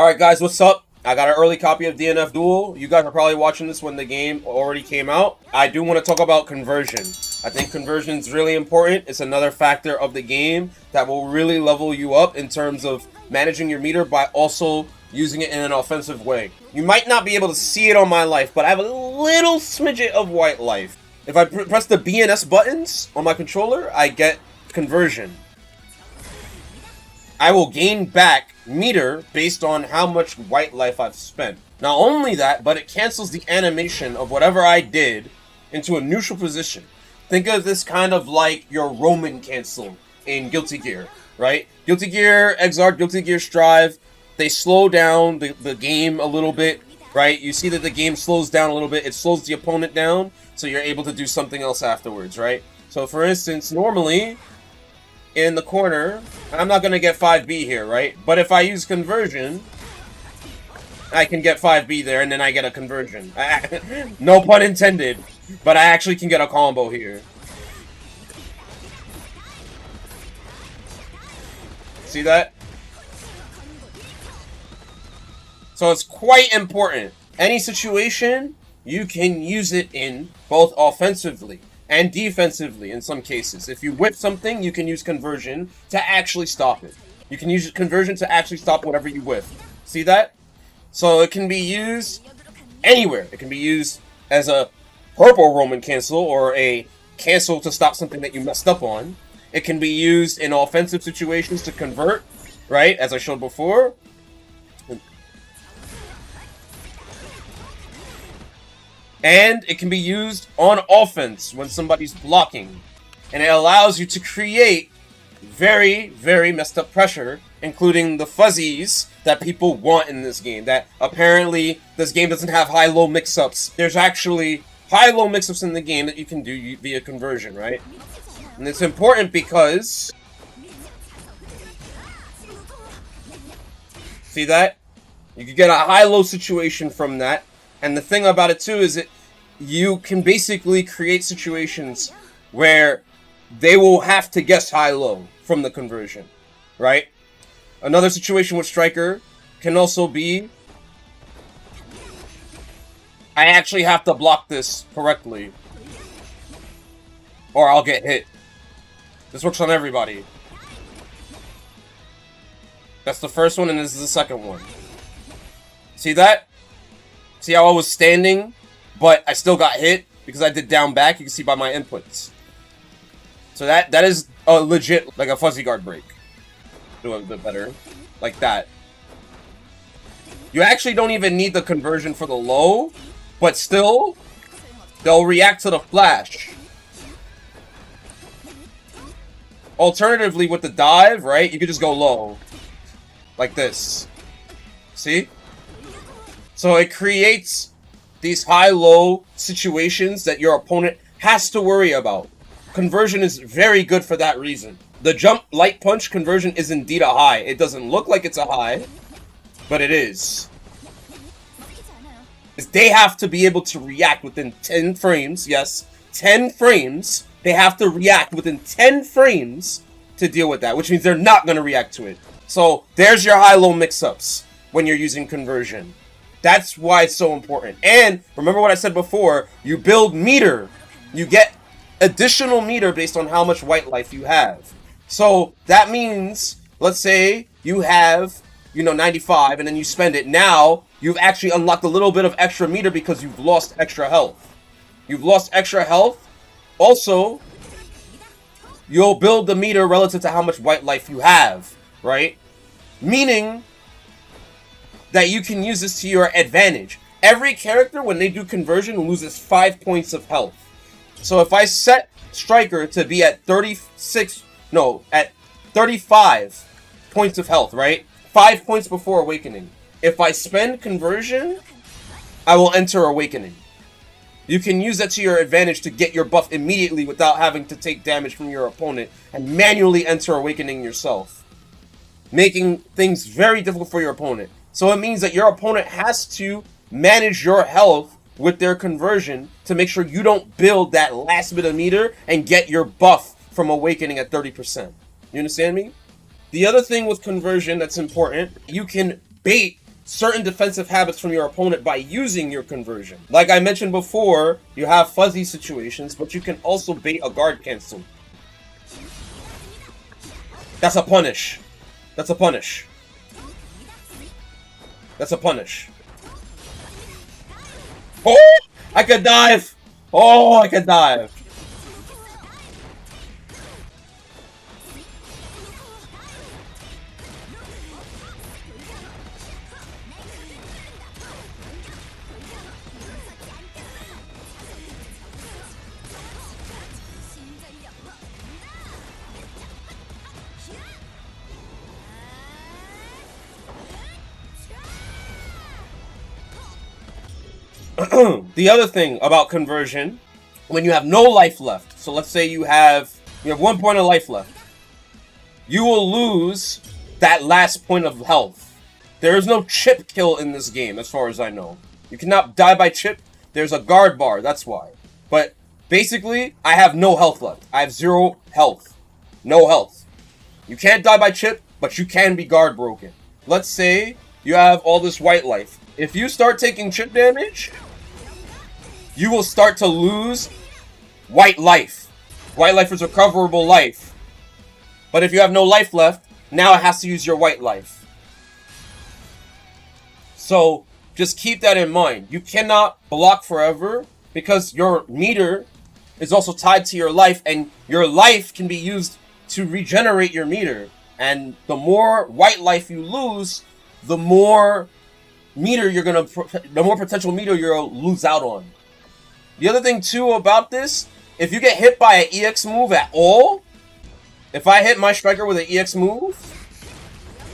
Alright guys, what's up? I got an early copy of DNF Duel. You guys are probably watching this when the game already came out. I do want to talk about conversion. I think conversion is really important. It's another factor of the game that will really level you up in terms of managing your meter by also using it in an offensive way. You might not be able to see it on my life, but I have a little smidget of white life. If I press the B and S buttons on my controller, I get conversion. I will gain back meter based on how much white life I've spent. Not only that, but it cancels the animation of whatever I did into a neutral position. Think of this kind of like your Roman cancel in Guilty Gear, right? Guilty Gear Exarch, Guilty Gear Strive, they slow down the game a little bit, right? You see that the game slows down a little bit. It slows the opponent down, so you're able to do something else afterwards, right? So for instance, normally in the corner, I'm not going to get 5B here, right? But if I use conversion, I can get 5B there, and then I get a conversion. No pun intended, but I actually can get a combo here. See that? So it's quite important. Any situation, you can use it in both offensively and defensively in some cases. If you whip something, you can use conversion to actually stop it. You can use conversion to actually stop whatever you whip. See that? So it can be used anywhere. It can be used as a purple Roman cancel or a cancel to stop something that you messed up on. It can be used in offensive situations to convert, right? As I showed before. And it can be used on offense when somebody's blocking. And it allows you to create very, very messed up pressure, including the fuzzies that people want in this game. That apparently this game doesn't have high-low mix-ups. There's actually high-low mix-ups in the game that you can do via conversion, right? And it's important because... See that? You can get a high-low situation from that. And the thing about it too is that you can basically create situations where they will have to guess high-low from the conversion, right? Another situation with Striker can also be, I actually have to block this correctly, or I'll get hit. This works on everybody. That's the first one, and this is the second one. See that? See how I was standing, but I still got hit because I did down back. You can see by my inputs. So that is a legit, like a fuzzy guard break. Do a bit better, like that. You actually don't even need the conversion for the low, but still, they'll react to the flash. Alternatively, with the dive, right, you could just go low, like this. See? So it creates these high-low situations that your opponent has to worry about. Conversion is very good for that reason. The jump light punch conversion is indeed a high. It doesn't look like it's a high, but it is. They have to be able to react within 10 frames. Yes, 10 frames. They have to react within 10 frames to deal with that, which means they're not going to react to it. So there's your high-low mix-ups when you're using conversion. That's why it's so important. And remember what I said before, you build meter. You get additional meter based on how much white life you have. So that means, let's say you have, 95 and then you spend it. Now you've actually unlocked a little bit of extra meter because you've lost extra health. You've lost extra health. Also, you'll build the meter relative to how much white life you have, right? Meaning that you can use this to your advantage. Every character, when they do conversion, loses 5 points of health. So if I set Striker to be at 35 points of health, right? 5 points before Awakening. If I spend conversion, I will enter Awakening. You can use that to your advantage to get your buff immediately without having to take damage from your opponent and manually enter Awakening yourself, making things very difficult for your opponent. So it means that your opponent has to manage your health with their conversion to make sure you don't build that last bit of meter and get your buff from Awakening at 30%. You understand me? The other thing with conversion that's important, you can bait certain defensive habits from your opponent by using your conversion. Like I mentioned before, you have fuzzy situations, but you can also bait a guard cancel. That's a punish. That's a punish. That's a punish. Oh! I could dive! Oh, I could dive! The other thing about conversion, when you have no life left, so let's say you have 1 point of life left, you will lose that last point of health. There is no chip kill in this game, as far as I know. You cannot die by chip. There's a guard bar, that's why. But basically, I have no health left. I have 0 health. No health. You can't die by chip, but you can be guard broken. Let's say you have all this white life. If you start taking chip damage, you will start to lose white life. White life is recoverable life. But if you have no life left, now it has to use your white life. So just keep that in mind. You cannot block forever because your meter is also tied to your life, and your life can be used to regenerate your meter. And the more white life you lose, the more potential meter you'll lose out on. The other thing too about this, if you get hit by an EX move at all, if I hit my striker with an EX move,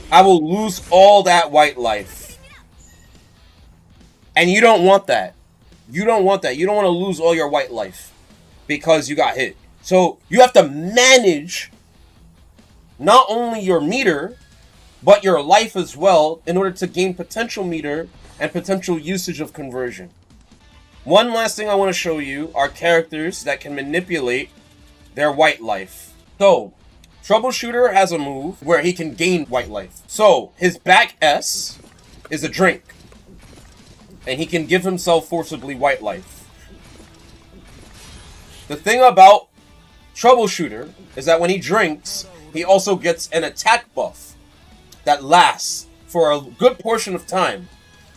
I will lose all that white life. And you don't want that. You don't want that. You don't want to lose all your white life because you got hit. So you have to manage not only your meter, but your life as well in order to gain potential meter and potential usage of conversion. One last thing I want to show you are characters that can manipulate their white life. So, Troubleshooter has a move where he can gain white life. So, his back S is a drink. And he can give himself forcibly white life. The thing about Troubleshooter is that when he drinks, he also gets an attack buff that lasts for a good portion of time.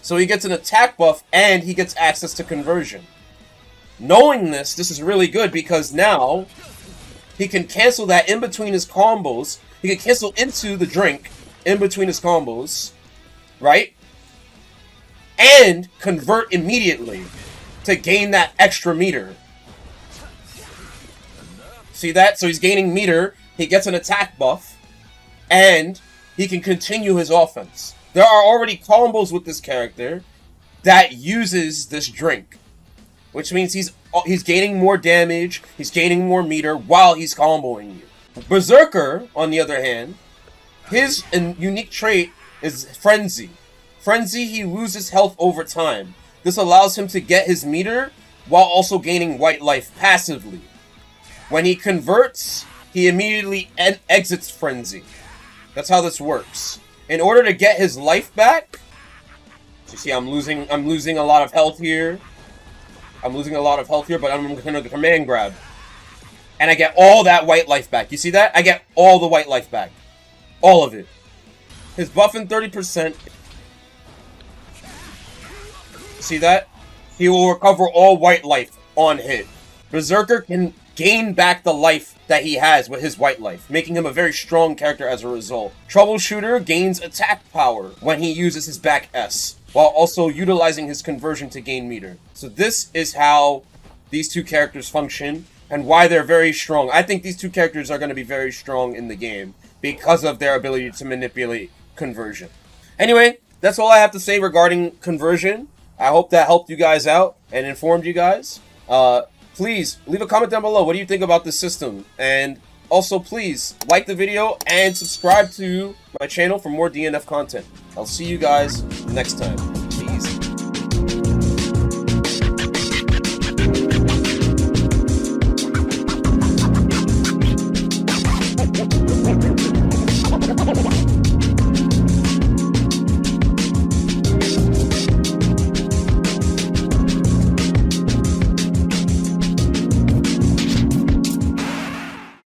So he gets an attack buff and he gets access to conversion. Knowing this is really good because now he can cancel that in between his combos. He can cancel into the drink in between his combos, right? And convert immediately to gain that extra meter. See that? So he's gaining meter, he gets an attack buff, and he can continue his offense. There are already combos with this character that uses this drink, which means he's gaining more damage, he's gaining more meter while he's comboing you. Berserker, on the other hand, his unique trait is Frenzy. Frenzy, he loses health over time. This allows him to get his meter while also gaining white life passively. When he converts, he immediately exits Frenzy. That's how this works. In order to get his life back, you see I'm losing a lot of health here. I'm losing a lot of health here, but I'm gonna command grab. And I get all that white life back. You see that? I get all the white life back. All of it. His buffing 30%. See that? He will recover all white life on hit. Berserker can gain back the life that he has with his white life, making him a very strong character as a result. Troubleshooter gains attack power when he uses his back S, while also utilizing his conversion to gain meter. So this is how these two characters function, and why they're very strong. I think these two characters are going to be very strong in the game, because of their ability to manipulate conversion. Anyway, that's all I have to say regarding conversion. I hope that helped you guys out and informed you guys. Please leave a comment down below. What do you think about this system? And also, please like the video and subscribe to my channel for more DNF content. I'll see you guys next time. Peace.